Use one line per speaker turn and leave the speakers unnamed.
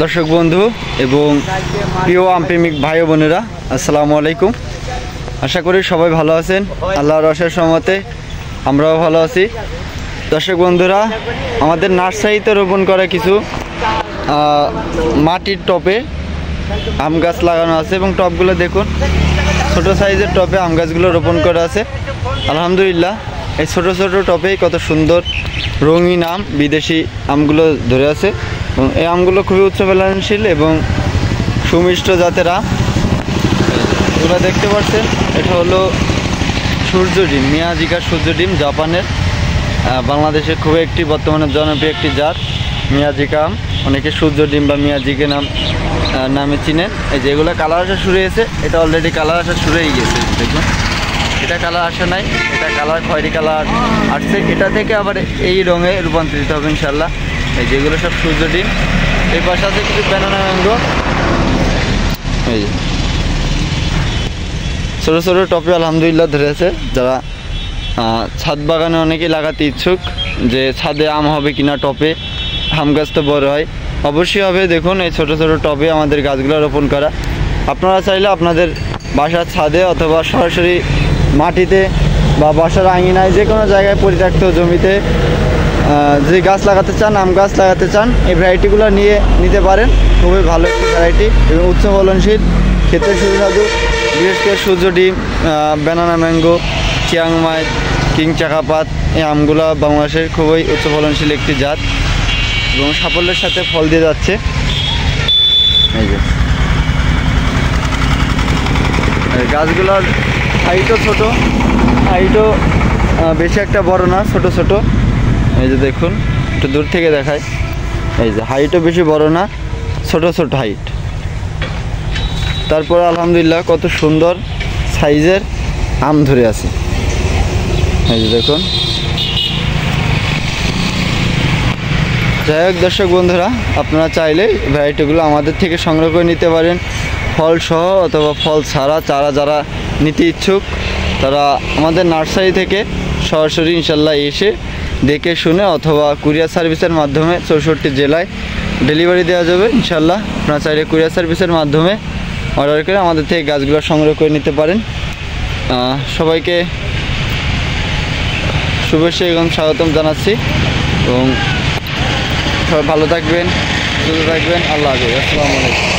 দর্শক বন্ধু এবং প্রিয় আমপ্রেমিক ভাই বোনেরা, আসসালামু আলাইকুম। আশা করি সবাই ভালো আছেন। আল্লাহর অশেষ রহমতে আমরাও ভালো আছি। দর্শক বন্ধুরা, আমাদের নার্সারিতে রোপণ করা কিছু মাটির টপে আম গাছ লাগানো আছে এবং টপগুলো দেখুন, ছোট সাইজের টপে আম গাছগুলো রোপণ করা আছে। আলহামদুলিল্লাহ, এই ছোট ছোট টপেই কত সুন্দর রঙিন আম, বিদেশি আমগুলো ধরে আছে এবং এই আমগুলো খুবই উচ্চ ফলনশীল এবং সুমিষ্ট জাতের আম। এগুলো দেখতে পাচ্ছেন, এটা হলো সূর্য ডিম, মিয়াজিকা সূর্য ডিম, জাপানের, বাংলাদেশে খুব একটি বর্তমানে জনপ্রিয় একটি জাত মিয়াজিকা আম। অনেকে সূর্য ডিম বা মিয়াজিকা নামে চিনেন। এই যে এগুলো কালার আসা শুরু হয়েছে, এটা অলরেডি কালার আসা শুরু হয়ে গেছে। দেখুন, এটা কালার আসে নাই, এটা কালার খয়েরি কালার আসছে। এটা থেকে আবার এই রঙে রূপান্তরিত হবে ইনশাল্লাহ। এই যেগুলো সব সূর্য ডিম। এই পাশে আছে কিছু ব্যানানা ম্যাঙ্গো। এই যে ছোটো ছোটো টপে আলহামদুলিল্লাহ ধরে আছে। যারা ছাদ বাগানে অনেকেই লাগাতে ইচ্ছুক যে ছাদে আম হবে কিনা, টপে আম গাছ তো বড় হয়, অবশ্যই হবে। দেখুন, এই ছোটো ছোটো টবে আমাদের গাছগুলো রোপণ করা। আপনারা চাইলে আপনাদের বাসার ছাদে অথবা সরাসরি মাটিতে বা বাসার আঙিনায় যে কোনো জায়গায় পরিত্যক্ত জমিতে যে গাছ লাগাতে চান, আম গাছ লাগাতে চান, এই ভ্যারাইটিগুলো নিতে পারেন। খুবই ভালো একটি ভ্যারাইটি এবং উচ্চ ফলনশীল, খেতে সুস্বাদু। বিশেষ করে সূর্য ডিম, ব্যানানা ম্যাঙ্গো, চিয়াংমাই, কিং চাকাপাত, এই আমগুলো বাংলাদেশের খুবই উচ্চ ফলনশীল একটি জাত এবং সাফল্যের সাথে ফল দিয়ে যাচ্ছে। এই যে গাছগুলোর হাইটও ছোট, হাইটও বেশি একটা বড় না, ছোট ছোট। এই যে দেখুন, একটু দূর থেকে দেখায়। এই যে হাইটও বেশি বড় না, ছোট ছোট হাইট। তারপর আলহামদুলিল্লাহ কত সুন্দর সাইজের আম ধরে আছে। এই যে দেখুন। যাই হোক দর্শক বন্ধুরা, আপনারা চাইলে ভ্যারাইটিগুলো আমাদের থেকে সংগ্রহ করে নিতে পারেন, ফল সহ অথবা ফল ছাড়া। চারা যারা নিতে ইচ্ছুক তারা আমাদের নার্সারি থেকে সরাসরি ইনশাল্লাহ এসে দেখে শুনে অথবা কুরিয়ার সার্ভিসের মাধ্যমে 64 জেলায় ডেলিভারি দেওয়া যাবে ইনশাল্লাহ। আপনারা চাইলে কুরিয়ার সার্ভিসের মাধ্যমে অর্ডার করে আমাদের থেকে গাছগুলো সংগ্রহ করে নিতে পারেন। সবাইকে শুভেচ্ছা এবং স্বাগতম জানাচ্ছি এবং সবাই ভালো থাকবেন, সুস্থ থাকবেন। আল্লাহ হাফেজ। আসসালামু আলাইকুম।